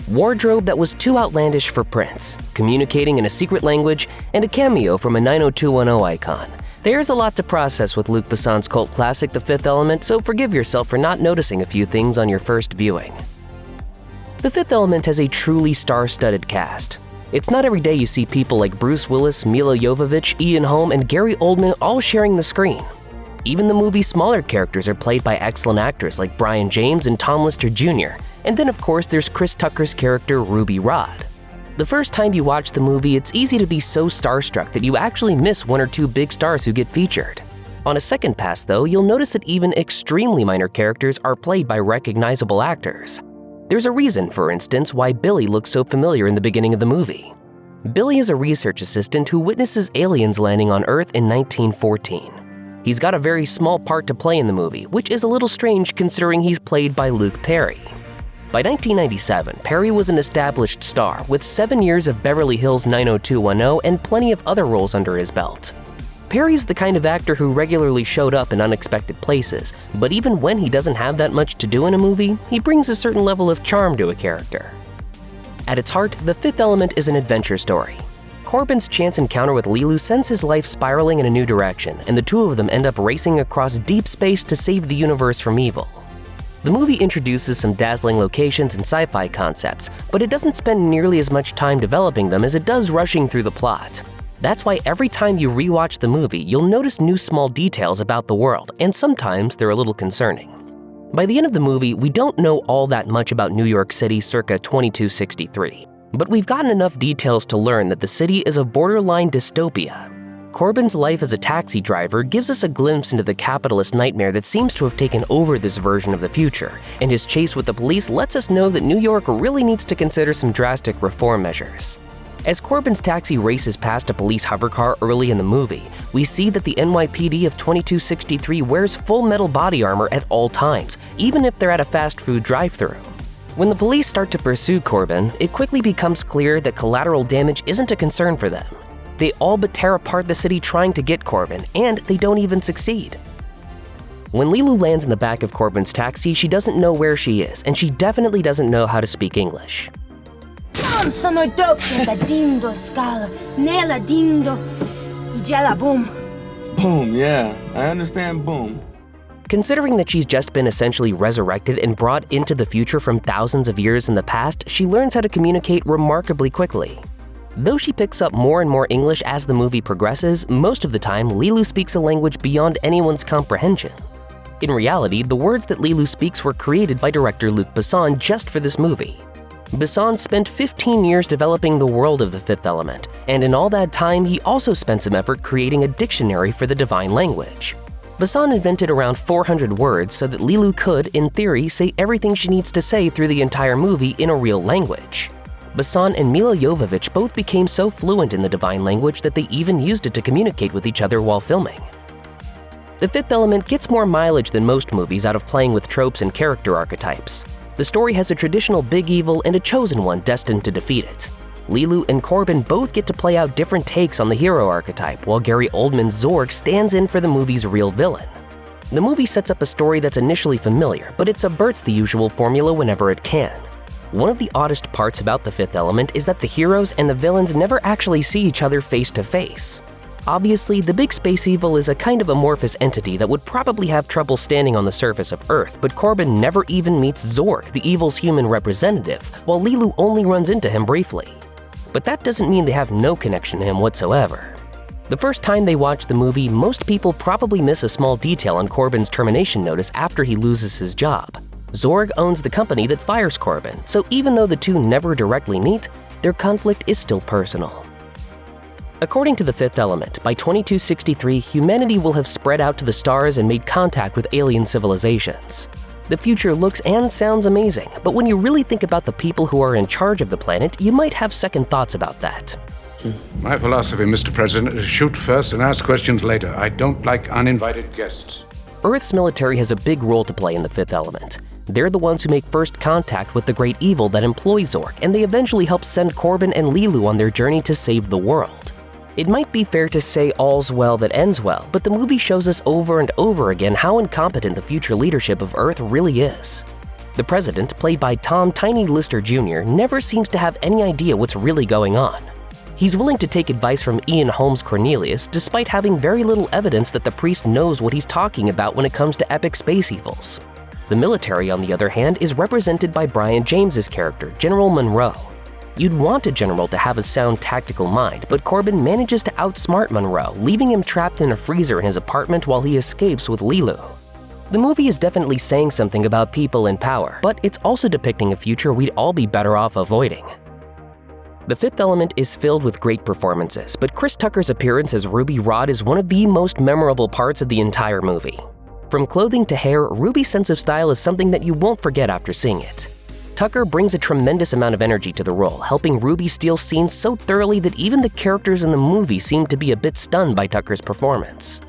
wardrobe that was too outlandish for Prince, communicating in a secret language, and a cameo from a 90210 icon. There's a lot to process with Luc Besson's cult classic The Fifth Element, so forgive yourself for not noticing a few things on your first viewing. The Fifth Element has a truly star-studded cast. It's not every day you see people like Bruce Willis, Mila Jovovich, Ian Holm, and Gary Oldman all sharing the screen. Even the movie's smaller characters are played by excellent actors like Brian James and Tom Lister Jr., and then of course there's Chris Tucker's character Ruby Rhod. The first time you watch the movie, it's easy to be so starstruck that you actually miss one or two big stars who get featured. On a second pass though, you'll notice that even extremely minor characters are played by recognizable actors. There's a reason, for instance, why Billy looks so familiar in the beginning of the movie. Billy is a research assistant who witnesses aliens landing on Earth in 1914. He's got a very small part to play in the movie, which is a little strange considering he's played by Luke Perry. By 1997, Perry was an established star with 7 years of Beverly Hills 90210 and plenty of other roles under his belt. Perry's the kind of actor who regularly showed up in unexpected places, but even when he doesn't have that much to do in a movie, he brings a certain level of charm to a character. At its heart, The Fifth Element is an adventure story. Korben's chance encounter with Leeloo sends his life spiraling in a new direction, and the two of them end up racing across deep space to save the universe from evil. The movie introduces some dazzling locations and sci-fi concepts, but it doesn't spend nearly as much time developing them as it does rushing through the plot. That's why every time you rewatch the movie, you'll notice new small details about the world, and sometimes they're a little concerning. By the end of the movie, we don't know all that much about New York City circa 2263, but we've gotten enough details to learn that the city is a borderline dystopia. Korben's life as a taxi driver gives us a glimpse into the capitalist nightmare that seems to have taken over this version of the future, and his chase with the police lets us know that New York really needs to consider some drastic reform measures. As Korben's taxi races past a police hovercar early in the movie, we see that the NYPD of 2263 wears full metal body armor at all times, even if they're at a fast food drive-thru. When the police start to pursue Korben, it quickly becomes clear that collateral damage isn't a concern for them. They all but tear apart the city trying to get Korben, and they don't even succeed. When Leeloo lands in the back of Korben's taxi, she doesn't know where she is, and she definitely doesn't know how to speak English. Boom, yeah, I understand boom. Considering that she's just been essentially resurrected and brought into the future from thousands of years in the past, she learns how to communicate remarkably quickly. Though she picks up more and more English as the movie progresses, most of the time Leeloo speaks a language beyond anyone's comprehension. In reality, the words that Leeloo speaks were created by director Luc Besson just for this movie. Besson spent 15 years developing the world of The Fifth Element, and in all that time he also spent some effort creating a dictionary for the divine language. Besson invented around 400 words so that Leeloo could, in theory, say everything she needs to say through the entire movie in a real language. Besson and Mila Jovovich both became so fluent in the divine language that they even used it to communicate with each other while filming. The Fifth Element gets more mileage than most movies out of playing with tropes and character archetypes. The story has a traditional big evil and a chosen one destined to defeat it. Leeloo and Korben both get to play out different takes on the hero archetype, while Gary Oldman's Zorg stands in for the movie's real villain. The movie sets up a story that's initially familiar, but it subverts the usual formula whenever it can. One of the oddest parts about The Fifth Element is that the heroes and the villains never actually see each other face to face. Obviously, the big space evil is a kind of amorphous entity that would probably have trouble standing on the surface of Earth, but Korben never even meets Zorg, the evil's human representative, while Leeloo only runs into him briefly. But that doesn't mean they have no connection to him whatsoever. The first time they watch the movie, most people probably miss a small detail on Korben's termination notice after he loses his job. Zorg owns the company that fires Korben, so even though the two never directly meet, their conflict is still personal. According to The Fifth Element, by 2263, humanity will have spread out to the stars and made contact with alien civilizations. The future looks and sounds amazing, but when you really think about the people who are in charge of the planet, you might have second thoughts about that. My philosophy, Mr. President, is shoot first and ask questions later. I don't like uninvited guests. Earth's military has a big role to play in The Fifth Element. They're the ones who make first contact with the great evil that employs Zorg, and they eventually help send Korben and Leeloo on their journey to save the world. It might be fair to say all's well that ends well, but the movie shows us over and over again how incompetent the future leadership of Earth really is. The president, played by Tom Tiny Lister Jr., never seems to have any idea what's really going on. He's willing to take advice from Ian Holmes Cornelius despite having very little evidence that the priest knows what he's talking about when it comes to epic space evils. The military, on the other hand, is represented by Brian James's character, General Monroe. You'd want a general to have a sound tactical mind, but Korben manages to outsmart Monroe, leaving him trapped in a freezer in his apartment while he escapes with Lilu. The movie is definitely saying something about people in power, but it's also depicting a future we'd all be better off avoiding. The Fifth Element is filled with great performances, but Chris Tucker's appearance as Ruby Rhod is one of the most memorable parts of the entire movie. From clothing to hair, Ruby's sense of style is something that you won't forget after seeing it. Tucker brings a tremendous amount of energy to the role, helping Ruby steal scenes so thoroughly that even the characters in the movie seem to be a bit stunned by Tucker's performance.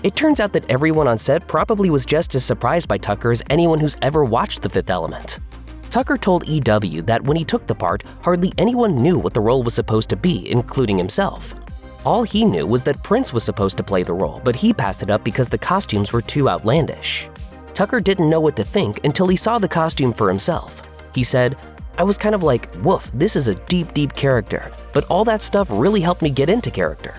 It turns out that everyone on set probably was just as surprised by Tucker as anyone who's ever watched The Fifth Element. Tucker told EW that when he took the part, hardly anyone knew what the role was supposed to be, including himself. All he knew was that Prince was supposed to play the role, but he passed it up because the costumes were too outlandish. Tucker didn't know what to think until he saw the costume for himself. He said, "I was kind of like, woof, this is a deep character, but all that stuff really helped me get into character."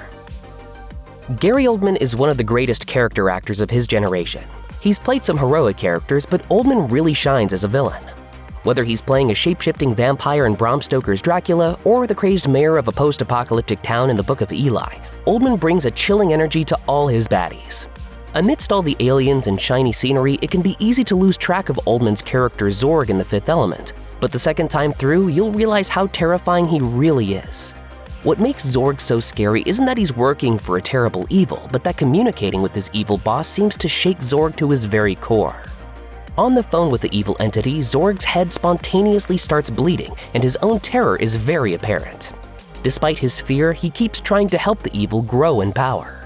Gary Oldman is one of the greatest character actors of his generation. He's played some heroic characters, but Oldman really shines as a villain. Whether he's playing a shape-shifting vampire in Bram Stoker's Dracula or the crazed mayor of a post-apocalyptic town in the Book of Eli, Oldman brings a chilling energy to all his baddies. Amidst all the aliens and shiny scenery, it can be easy to lose track of Oldman's character Zorg in The Fifth Element, but the second time through, you'll realize how terrifying he really is. What makes Zorg so scary isn't that he's working for a terrible evil, but that communicating with his evil boss seems to shake Zorg to his very core. On the phone with the evil entity, Zorg's head spontaneously starts bleeding, and his own terror is very apparent. Despite his fear, he keeps trying to help the evil grow in power.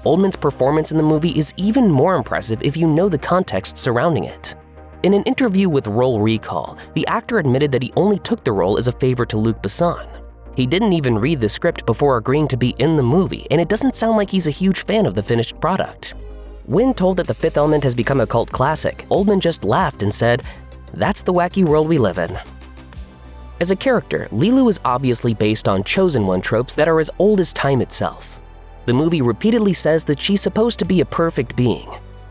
Oldman's performance in the movie is even more impressive if you know the context surrounding it. In an interview with Roll Recall, the actor admitted that he only took the role as a favor to Luc Besson. He didn't even read the script before agreeing to be in the movie, and it doesn't sound like he's a huge fan of the finished product. When told that The Fifth Element has become a cult classic, Oldman just laughed and said, "That's the wacky world we live in." As a character, Lilu is obviously based on Chosen One tropes that are as old as time itself. The movie repeatedly says that she's supposed to be a perfect being.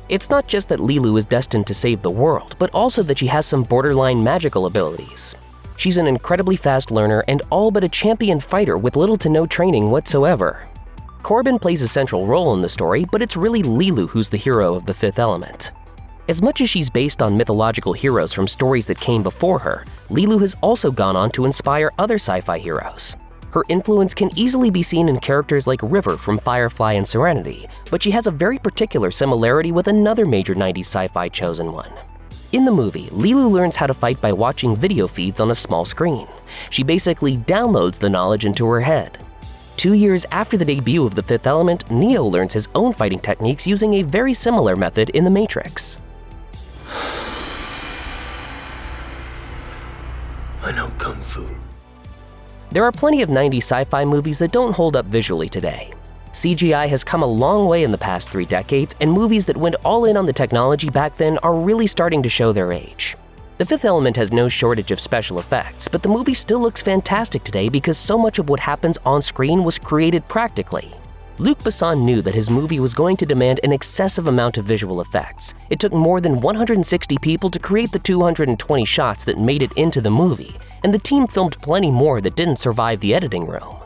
It's not just that Lilu is destined to save the world, but also that she has some borderline magical abilities. She's an incredibly fast learner and all but a champion fighter with little to no training whatsoever. Korben plays a central role in the story, but it's really Lilu who's the hero of The Fifth Element. As much as she's based on mythological heroes from stories that came before her, Lilu has also gone on to inspire other sci-fi heroes. Her influence can easily be seen in characters like River from Firefly and Serenity, but she has a very particular similarity with another major 90s sci-fi chosen one. In the movie, Lilu learns how to fight by watching video feeds on a small screen. She basically downloads the knowledge into her head. 2 years after the debut of The Fifth Element, Neo learns his own fighting techniques using a very similar method in The Matrix. I know Kung Fu. There are plenty of 90s sci-fi movies that don't hold up visually today. CGI has come a long way in the past 3 decades, and movies that went all in on the technology back then are really starting to show their age. The Fifth Element has no shortage of special effects, but the movie still looks fantastic today because so much of what happens on screen was created practically. Luc Besson knew that his movie was going to demand an excessive amount of visual effects. It took more than 160 people to create the 220 shots that made it into the movie, and the team filmed plenty more that didn't survive the editing room.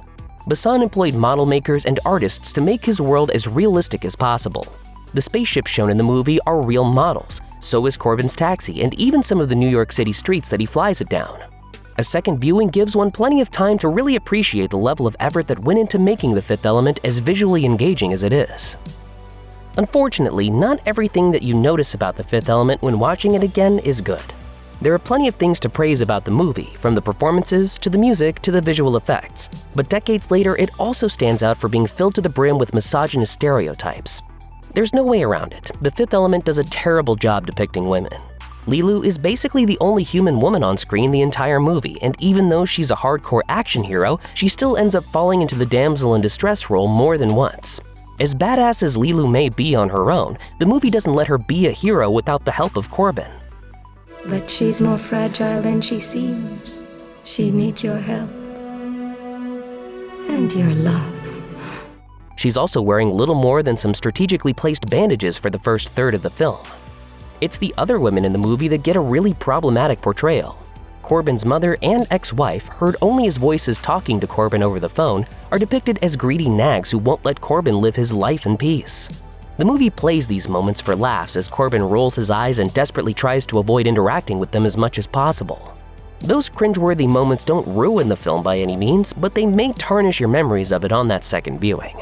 Besson employed model makers and artists to make his world as realistic as possible. The spaceships shown in the movie are real models, so is Korben's taxi and even some of the New York City streets that he flies it down. A second viewing gives one plenty of time to really appreciate the level of effort that went into making The Fifth Element as visually engaging as it is. Unfortunately, not everything that you notice about The Fifth Element when watching it again is good. There are plenty of things to praise about the movie, from the performances to the music to the visual effects, but decades later it also stands out for being filled to the brim with misogynist stereotypes. There's no way around it. The Fifth Element does a terrible job depicting women. Lilu is basically the only human woman on screen the entire movie, and even though she's a hardcore action hero, she still ends up falling into the damsel in distress role more than once. As badass as Lilu may be on her own, the movie doesn't let her be a hero without the help of Korben. But she's more fragile than she seems. She needs your help. And your love. She's also wearing little more than some strategically placed bandages for the first third of the film. It's the other women in the movie that get a really problematic portrayal. Korben's mother and ex-wife, heard only as voices talking to Korben over the phone, are depicted as greedy nags who won't let Korben live his life in peace. The movie plays these moments for laughs as Korben rolls his eyes and desperately tries to avoid interacting with them as much as possible. Those cringeworthy moments don't ruin the film by any means, but they may tarnish your memories of it on that second viewing.